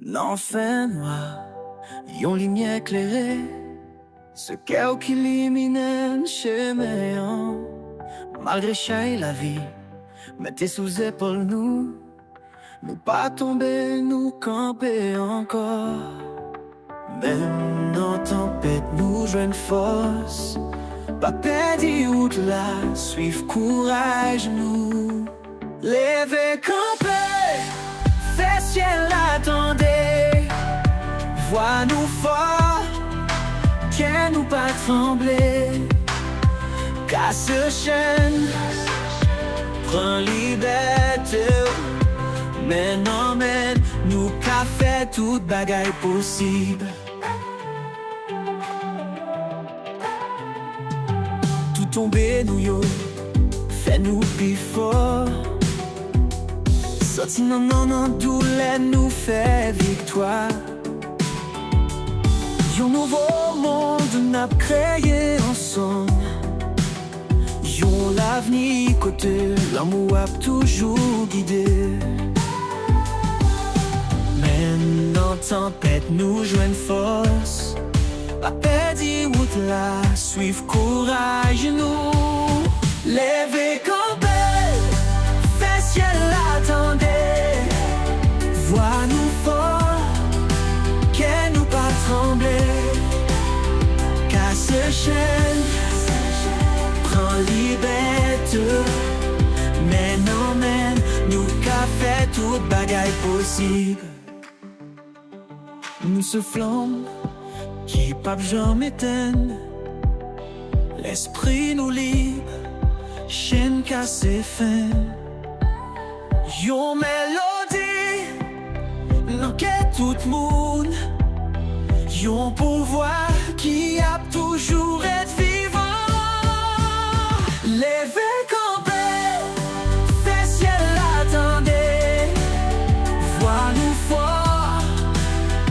Nan fin noir, yon lumière éclairée, ce cœur qui illumine chemin. Malgré chaque la vie, mettez sous épaule nous pas tomber, nous camper encore. Même dans tempête, nous joignent force, pas perdre route là, suivre courage nous. Lever, camper, fait ciel attendez, vois nous fort, tiens nous pas trembler, casse chaîne, prends liberté, maintenant mène nous qu'a fait toute bagaille possible. Tout tomber nous yo, fait nous plus fort. Sorti non douleur nous fait victoire. Yon nouveau monde n'a créé ensemble. Yon l'avenir côté, l'amour a toujours guidé. Maintenant tempête nous joignent force, pas perdre route là, suivre courage nous. Lever camper, fait ciel attendez, vois nous fort, qu'elle nous pas trembler, casse chaîne, prends liberté, maintenant mène nous qu'a fait toute bagaille possible. Nous se flamme qui pas jamais éteindre, l'esprit nous libre, chaîne cassée fin. Yon mélodie, n'enquête tout le monde, yon pouvoir qui a toujours été vivant. Lever camper, fait ciel attendez, vois nous fort,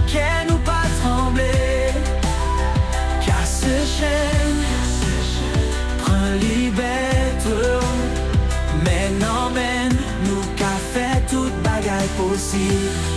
qu'elle nous pas trembler, casse chaîne, prends liberté, maintenant mène nous qu'a fait toute bagaille possible.